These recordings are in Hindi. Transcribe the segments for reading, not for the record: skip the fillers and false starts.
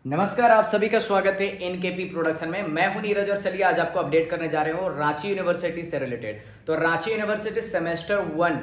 नमस्कार, आप सभी का स्वागत है एनकेपी प्रोडक्शन में। मैं हूं नीरज और चलिए आज आपको अपडेट करने जा रहे हूं रांची यूनिवर्सिटी से रिलेटेड। तो Ranchi university semester 1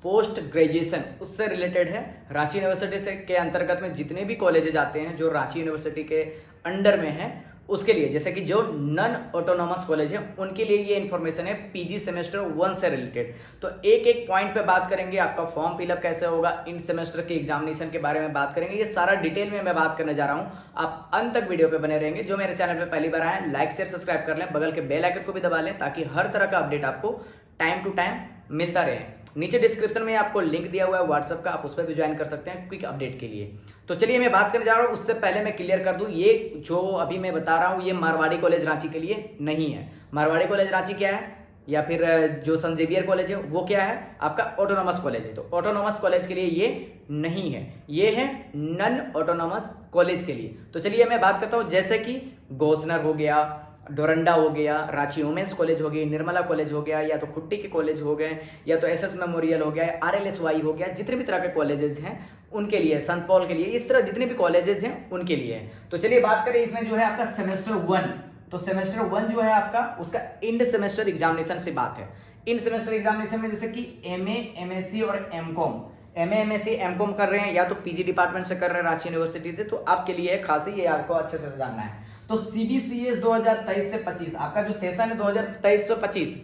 post graduation उससे रिलेटेड है। रांची यूनिवर्सिटी से के अंतर्गत में जितने भी कॉलेजेज आते हैं जो रांची यूनिवर्सिटी के अंडर में हैं उसके लिए, जैसे कि जो नॉन ऑटोनॉमस कॉलेज है उनके लिए ये इन्फॉर्मेशन है पीजी सेमेस्टर 1 से रिलेटेड। तो एक एक पॉइंट पे बात करेंगे, आपका फॉर्म फिलअप कैसे होगा, इन सेमेस्टर के एग्जामिनेशन के बारे में बात करेंगे। ये सारा डिटेल में मैं बात करने जा रहा हूँ, आप अंत तक वीडियो पे बने रहेंगे। जो मेरे चैनल पे पहली बार आए लाइक शेयर सब्सक्राइब कर लें, बगल के बेल आइकन को भी दबा लें ताकि हर तरह का अपडेट आपको टाइम टू टाइम मिलता रहे। नीचे डिस्क्रिप्शन में आपको लिंक दिया हुआ है व्हाट्सएप का, आप उस पर भी ज्वाइन कर सकते हैं क्विक अपडेट के लिए। तो चलिए मैं बात करने जा रहा हूँ, उससे पहले मैं क्लियर कर दूं, ये जो अभी मैं बता रहा हूँ ये मारवाड़ी कॉलेज रांची के लिए नहीं है। मारवाड़ी कॉलेज रांची क्या है, या फिर जो सन जेवियर कॉलेज है वो क्या है, आपका ऑटोनॉमस कॉलेज है। तो ऑटोनॉमस कॉलेज के लिए ये नहीं है, ये है नॉन ऑटोनॉमस कॉलेज के लिए। तो चलिए मैं बात करता हूँ, जैसे कि गोसनर हो गया, डोरंडा हो गया, रांची वुमेंस कॉलेज हो गई, निर्मला कॉलेज हो गया, या तो खुट्टी के कॉलेज हो गए, या तो एसएस मेमोरियल हो गया, आरएलएसवाई हो गया, जितने भी तरह के कॉलेजेस हैं उनके लिए, संत पॉल के लिए, इस तरह जितने भी कॉलेजेस हैं उनके लिए है। तो चलिए बात करें, इसमें जो है आपका सेमेस्टर 1, तो सेमेस्टर 1 जो है आपका उसका इंड सेमेस्टर एग्जामिनेशन से बात है। इंड सेमेस्टर एग्जामिनेशन में जैसे कि एमए, एमएससी और एमकॉम, एमए, एमएससी, एमकॉम कर रहे हैं या तो पीजी डिपार्टमेंट से कर रहे हैं रांची यूनिवर्सिटी से, तो आपके लिए खास ही ये आपको अच्छे से जानना है। तो सीबीसीएस 2023 से 25 आपका जो सेशन है 2023 से 25,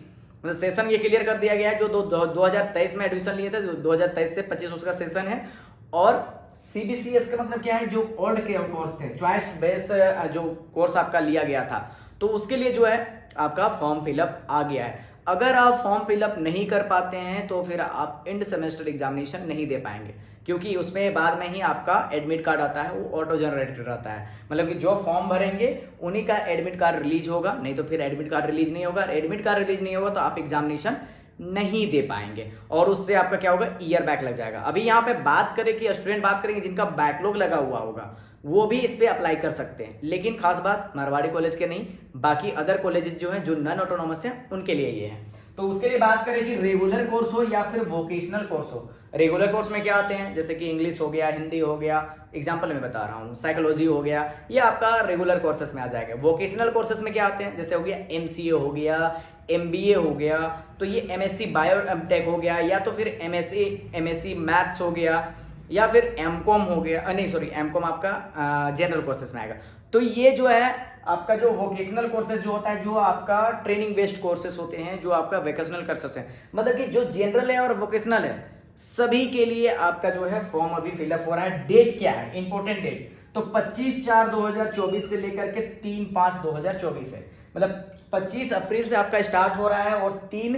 मतलब सेशन ये क्लियर कर दिया गया है। जो 2023 में एडमिशन लिए थे, 2023 से 25 उसका सेशन है। और सीबीसीएस का मतलब क्या है, जो ओल्ड के कोर्स थे, चॉइस बेस जो कोर्स आपका लिया गया था, तो उसके लिए जो है आपका फॉर्म फिलअप आ गया है। अगर आप फॉर्म फिलअप नहीं कर पाते हैं तो फिर आप एंड सेमेस्टर एग्जामिनेशन नहीं दे पाएंगे, क्योंकि उसमें बाद में ही आपका एडमिट कार्ड आता है, वो ऑटो जनरेटेड रहता है। मतलब कि जो फॉर्म भरेंगे उन्हीं का एडमिट कार्ड रिलीज होगा, नहीं तो फिर एडमिट कार्ड रिलीज नहीं होगा। एडमिट कार्ड रिलीज नहीं होगा तो आप एग्जामिनेशन नहीं दे पाएंगे और उससे आपका क्या होगा, ईयर बैक लग जाएगा। अभी यहाँ पे बात करें कि स्टूडेंट बात करेंगे जिनका बैकलॉग लगा हुआ होगा वो भी इस पे अप्लाई कर सकते हैं, लेकिन खास बात मारवाड़ी कॉलेज के नहीं, बाकी अदर कॉलेजेस जो हैं जो नॉन ऑटोनॉमस हैं उनके लिए ये है। तो उसके लिए बात करें कि रेगुलर कोर्स हो या फिर वोकेशनल कोर्स हो। रेगुलर कोर्स में क्या आते हैं, जैसे कि इंग्लिश हो गया, हिंदी हो गया, एग्जाम्पल में बता रहा हूँ, साइकोलॉजी हो गया, ये आपका रेगुलर कोर्सेस में आ जाएगा। वोकेशनल कोर्सेस में क्या आते हैं, जैसे हो गया एमसीए हो गया, एमबीए हो गया, तो ये एमएससी बायोटेक हो गया, या तो फिर एमएससी मैथ्स हो गया, या फिर एमकॉम हो गया, नहीं सॉरी एमकॉम आपका जनरल कोर्सेस में आएगा। तो ये जो है आपका जो वोकेशनल कोर्सेज जो होता है, जो आपका ट्रेनिंग बेस्ड कोर्सेज होते हैं, जो आपका वोकेशनल कोर्सेज है, मतलब कि जो जनरल है और वोकेशनल है सभी के लिए आपका जो है फॉर्म अभी फिलअप हो रहा है। डेट क्या है, इंपॉर्टेंट डेट, तो 25/4/2024 से लेकर के 3/5/2024 है। मतलब 25 अप्रैल से आपका स्टार्ट हो रहा है और 3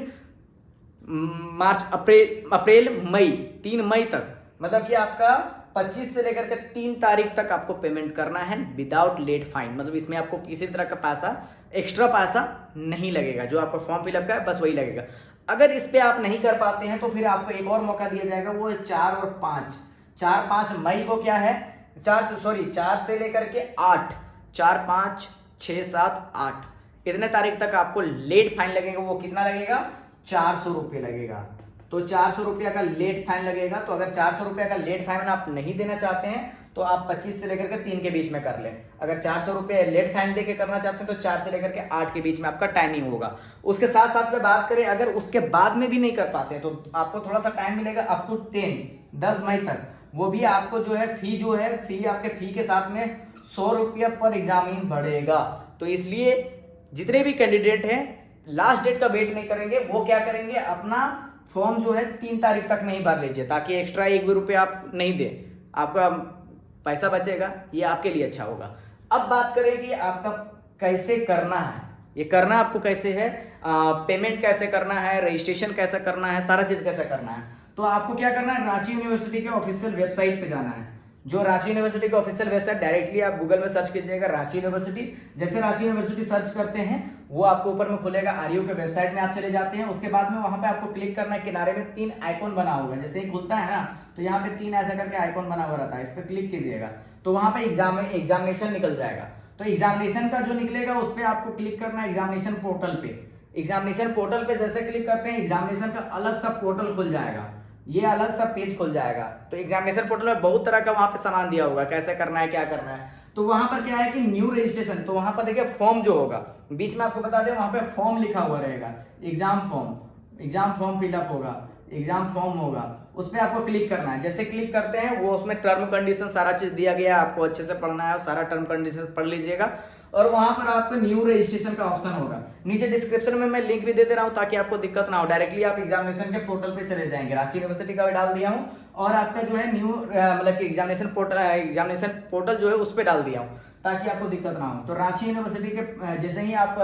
मार्च, अप्रैल मई, 3 मई तक, मतलब कि आपका 25 से लेकर के 3 तारीख तक आपको पेमेंट करना है विदाउट लेट फाइन। मतलब इसमें आपको किसी तरह का पैसा, एक्स्ट्रा पैसा नहीं लगेगा, जो आपका फॉर्म फिलअप का है बस वही लगेगा। अगर इस पे आप नहीं कर पाते हैं तो फिर आपको एक और मौका दिया जाएगा, वो 4 और 5, 4-5 मई को क्या है, 4 से लेकर के 8, 4, 5, 6, 7, 8 इतने तारीख तक आपको लेट फाइन लगेगा। वो कितना लगेगा, 400 रुपये लगेगा। तो 400 रुपया का लेट फाइन लगेगा। तो अगर 400 रुपया का लेट फाइन आप नहीं देना चाहते हैं तो आप 25 से लेकर के 3 के बीच में कर लें। अगर 400 रुपये लेट फाइन देके करना चाहते हैं तो 4 से लेकर के 8 के बीच में आपका टाइमिंग होगा। उसके साथ साथ में बात करें, अगर उसके बाद में भी नहीं कर पाते हैं तो आपको थोड़ा सा टाइम मिलेगा, अप टू 10 मई तक। वो भी आपको जो है फी आपके फी के साथ में 100 रुपया पर एग्जामिन बढ़ेगा। तो इसलिए जितने भी कैंडिडेट हैं लास्ट डेट का वेट नहीं करेंगे, वो क्या करेंगे, अपना फॉर्म जो है 3 तारीख तक नहीं भर लीजिए, ताकि एक्स्ट्रा 1 भी रुपये आप नहीं दे, आपका पैसा बचेगा, ये आपके लिए अच्छा होगा। अब बात करें कि आपका कैसे करना है, ये करना आपको कैसे है, पेमेंट कैसे करना है, रजिस्ट्रेशन कैसे करना है, सारा चीज कैसे करना है। तो आपको क्या करना है, रांची यूनिवर्सिटी के ऑफिशियल वेबसाइट पे जाना है। जो रांची यूनिवर्सिटी की ऑफिशियल वेबसाइट, डायरेक्टली आप गूगल में सर्च कीजिएगा रांची यूनिवर्सिटी। जैसे रांची यूनिवर्सिटी सर्च करते हैं वो आपको ऊपर में खुलेगा, आरयू के वेबसाइट में आप चले जाते हैं। उसके बाद में वहां पे आपको क्लिक करना है, किनारे में 3 आइकॉन बना हुआ है, जैसे ही खुलता है ना तो यहाँ पे 3 ऐसा करके आइकॉन बना हुआ रहता है, इस पर क्लिक कीजिएगा तो वहां पे एग्जामिनेशन निकल जाएगा। तो एग्जामिनेशन का जो निकलेगा उस पर आपको क्लिक करना है एग्जामिनेशन पोर्टल पे। एग्जामिनेशन पोर्टल पे जैसे क्लिक करते हैं एग्जामिनेशन का अलग सा पोर्टल खुल जाएगा, ये अलग सा पेज खुल जाएगा। तो एग्जामिनेशन पोर्टल में बहुत तरह का वहां पे सामान दिया होगा, कैसे करना है क्या करना है। तो वहां पर क्या है कि न्यू रजिस्ट्रेशन, तो वहां पर देखिए फॉर्म जो होगा, बीच में आपको बता दें वहां पे फॉर्म लिखा हुआ रहेगा, एग्जाम फॉर्म फिलअप होगा, एग्जाम फॉर्म होगा, उस पर आपको क्लिक करना है। जैसे क्लिक करते हैं वो उसमें टर्म कंडीशन सारा चीज दिया गया है, आपको अच्छे से पढ़ना है और सारा टर्म कंडीशन पढ़ लीजिएगा। और वहां पर आपको न्यू रजिस्ट्रेशन का ऑप्शन होगा। नीचे डिस्क्रिप्शन में मैं लिंक भी दे रहा हूं ताकि आपको दिक्कत ना हो, डायरेक्टली आप एग्जामिनेशन के पोर्टल पे चले जाएंगे। रांची यूनिवर्सिटी का भी डाल दिया हूं और आपका जो है न्यू मतलब कि एग्जामिनेशन पोर्टल जो है उस पर डाल दिया हूं ताकि आपको दिक्कत ना हो। तो रांची यूनिवर्सिटी के जैसे ही आप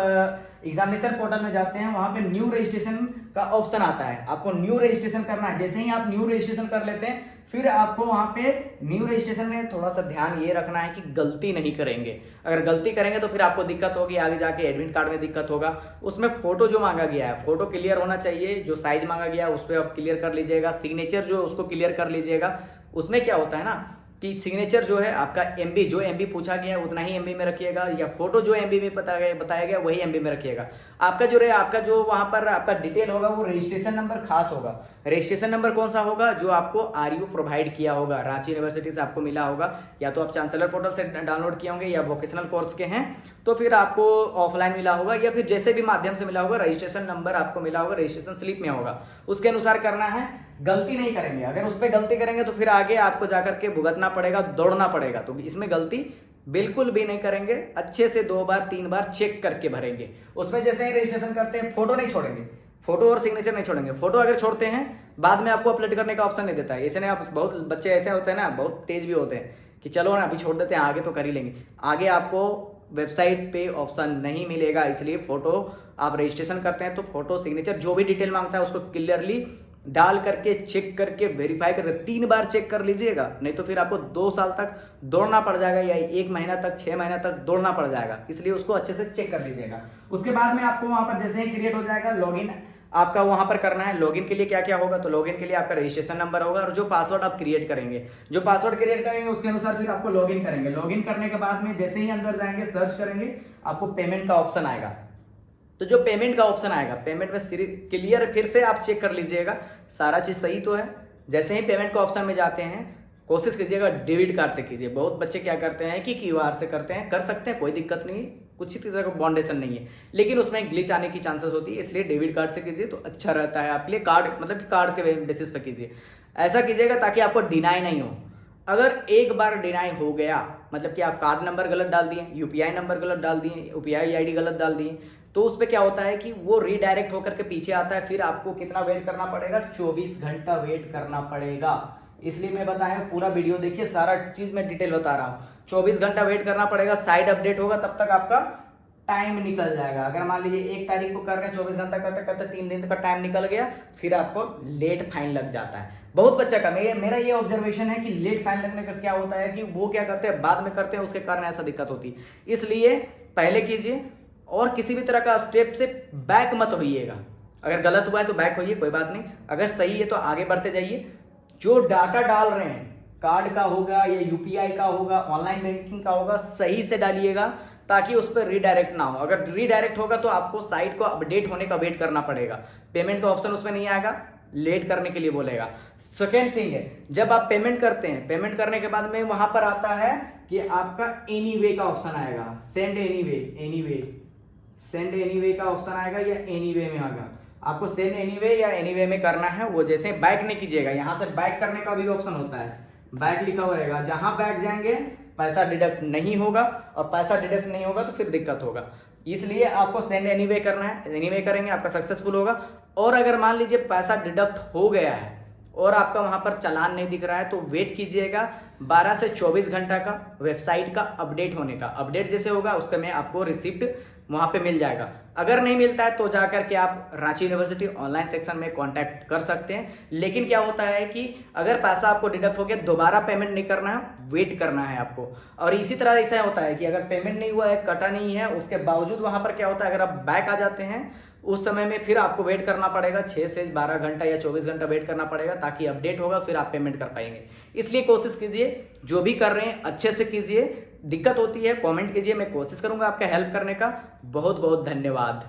एग्जामिनेशन पोर्टल में जाते हैं वहां पे न्यू रजिस्ट्रेशन का ऑप्शन आता है, आपको न्यू रजिस्ट्रेशन करना है। जैसे ही आप न्यू रजिस्ट्रेशन कर लेते हैं फिर आपको वहां पे न्यू रजिस्ट्रेशन में थोड़ा सा ध्यान ये रखना है कि गलती नहीं करेंगे। अगर गलती करेंगे तो फिर आपको दिक्कत होगी, आगे जाके एडमिट कार्ड में दिक्कत होगा। उसमें फोटो जो मांगा गया है फोटो क्लियर होना चाहिए, जो साइज मांगा गया है उस पर आप क्लियर कर लीजिएगा। सिग्नेचर जो उसको क्लियर कर लीजिएगा। उसमें क्या होता है ना कि सिग्नेचर जो है आपका एमबी, जो एमबी पूछा गया है उतना ही एमबी में रखिएगा, या फोटो जो एमबी में बताया गया वही एमबी में रखिएगा। आपका जो वहां पर आपका डिटेल होगा वो रजिस्ट्रेशन नंबर खास होगा। रजिस्ट्रेशन नंबर कौन सा होगा? जो आपको आरयू प्रोवाइड किया होगा, रांची यूनिवर्सिटी से आपको मिला होगा, या तो आप चांसलर पोर्टल से डाउनलोड किए होंगे या वोकेशनल कोर्स के हैं तो फिर आपको ऑफलाइन मिला होगा, या फिर जैसे भी माध्यम से मिला होगा रजिस्ट्रेशन नंबर आपको मिला होगा, रजिस्ट्रेशन स्लिप में होगा, उसके अनुसार करना है। गलती नहीं करेंगे, अगर उस पर गलती करेंगे तो फिर आगे आपको जाकर के भुगतना पड़ेगा, दौड़ना पड़ेगा। तो इसमें गलती बिल्कुल भी नहीं करेंगे, अच्छे से 2 बार 3 बार चेक करके भरेंगे। उसमें जैसे ही रजिस्ट्रेशन करते हैं फोटो नहीं छोड़ेंगे, फोटो और सिग्नेचर नहीं छोड़ेंगे। फोटो अगर छोड़ते हैं बाद में आपको अपलोड करने का ऑप्शन नहीं देता है। ऐसे नहीं, आप बहुत बच्चे ऐसे होते हैं ना, बहुत तेज भी होते हैं कि चलो ना अभी छोड़ देते हैं, आगे तो कर ही लेंगे। आगे आपको वेबसाइट पे ऑप्शन नहीं मिलेगा, इसलिए फोटो आप रजिस्ट्रेशन करते हैं तो फोटो सिग्नेचर जो भी डिटेल मांगता है उसको क्लियरली डाल करके चेक करके वेरीफाई करके 3 बार चेक कर लीजिएगा, नहीं तो फिर आपको 2 साल तक दौड़ना पड़ जाएगा या 1 महीना तक 6 महीना तक दौड़ना पड़ जाएगा। इसलिए उसको अच्छे से चेक कर लीजिएगा। उसके बाद में आपको वहां पर जैसे ही क्रिएट हो जाएगा लॉगिन आपका वहां पर करना है। लॉगिन के लिए क्या क्या होगा? तो लॉगिन के लिए आपका रजिस्ट्रेशन नंबर होगा और जो पासवर्ड आप क्रिएट करेंगे, उसके अनुसार फिर आपको लॉगिन करेंगे। लॉगिन करने के बाद में जैसे ही अंदर जाएंगे सर्च करेंगे आपको पेमेंट का ऑप्शन आएगा। तो जो पेमेंट का ऑप्शन आएगा, पेमेंट में क्लियर फिर से आप चेक कर लीजिएगा सारा चीज सही तो है। जैसे ही पेमेंट का ऑप्शन में जाते हैं कोशिश कीजिएगा डेबिट कार्ड से कीजिए। बहुत बच्चे क्या करते हैं कि क्यूआर से करते हैं, कर सकते हैं, कोई दिक्कत नहीं, कुछ ही तरह का बाउंडेशन नहीं है, लेकिन उसमें ग्लिच आने की चांसेस होती है, इसलिए डेबिट कार्ड से कीजिए तो अच्छा रहता है आपके लिए। कार्ड मतलब कि कार्ड के बेसिस पर कीजिए, ऐसा कीजिएगा ताकि आपको डिनाई नहीं हो। अगर एक बार डिनाई हो गया मतलब कि आप कार्ड नंबर गलत डाल दिए, यूपीआई नंबर गलत डाल दिए, यूपीआई आईडी गलत डाल दिए, तो उस पर क्या होता है कि वो रीडायरेक्ट होकर के पीछे आता है। फिर आपको कितना वेट करना पड़ेगा? 24 घंटा वेट करना पड़ेगा। इसलिए मैं बताया पूरा वीडियो देखिए, सारा चीज मैं डिटेल बता रहा हूँ। 24 घंटा वेट करना पड़ेगा, साइड अपडेट होगा तब तक आपका टाइम निकल जाएगा। अगर मान लीजिए 1 तारीख को कर रहे हैं, 24 घंटा करते करते 3 दिन का टाइम निकल गया, फिर आपको लेट फाइन लग जाता है। बहुत बच्चा का मेरा ये ऑब्जर्वेशन है कि लेट फाइन लगने का क्या होता है कि वो क्या करते हैं बाद में करते हैं, उसके कारण ऐसा दिक्कत होती है। इसलिए पहले कीजिए और किसी भी तरह का स्टेप से बैक मत होइएगा। अगर गलत हुआ है तो बैक होइए, कोई बात नहीं, अगर सही है तो आगे बढ़ते जाइए। जो डाटा डाल रहे हैं, कार्ड का होगा या यूपीआई का होगा, ऑनलाइन बैंकिंग का होगा, सही से डालिएगा ताकि उस पर रीडायरेक्ट ना हो। अगर रीडायरेक्ट होगा तो आपको साइट को अपडेट होने का वेट करना पड़ेगा, पेमेंट का ऑप्शन उसमें नहीं आएगा, लेट करने के लिए बोलेगा। सेकेंड थिंग है, जब आप पेमेंट करते हैं, पेमेंट करने के बाद में वहां पर आता है कि आपका एनीवे का ऑप्शन आएगा, सेंड एनीवे का ऑप्शन आएगा या एनीवे में आएगा। आपको सेंड एनीवे या एनीवे में करना है। वो जैसे बैक नहीं कीजिएगा, यहां से बैक करने का भी ऑप्शन होता है, बैक लिखा हुआ रहेगा। जहां बैक जाएंगे पैसा डिडक्ट नहीं होगा, और पैसा डिडक्ट नहीं होगा तो फिर दिक्कत होगा। इसलिए आपको सेंड एनीवे करना है, एनीवे करेंगे आपका सक्सेसफुल होगा। और अगर मान लीजिए पैसा डिडक्ट हो गया है और आपका वहां पर चालान नहीं दिख रहा है तो वेट कीजिएगा 12 से 24 घंटा का वेबसाइट का अपडेट होने का। अपडेट जैसे होगा उसका में आपको रिसिप्ट वहां पे मिल जाएगा। अगर नहीं मिलता है तो जाकर के आप रांची यूनिवर्सिटी ऑनलाइन सेक्शन में कांटेक्ट कर सकते हैं। लेकिन क्या होता है कि अगर पैसा आपको डिडक्ट हो गया दोबारा पेमेंट नहीं करना है, वेट करना है आपको। और इसी तरह ऐसा होता है कि अगर पेमेंट नहीं हुआ है, कटा नहीं है, उसके बावजूद वहां पर क्या होता है, अगर आप बैक आ जाते हैं उस समय में फिर आपको वेट करना पड़ेगा 6 से 12 घंटा या 24 घंटा वेट करना पड़ेगा, ताकि अपडेट होगा फिर आप पेमेंट कर पाएंगे। इसलिए कोशिश कीजिए, जो भी कर रहे हैं अच्छे से कीजिए। दिक्कत होती है कमेंट कीजिए, मैं कोशिश करूंगा आपका हेल्प करने का। बहुत बहुत धन्यवाद।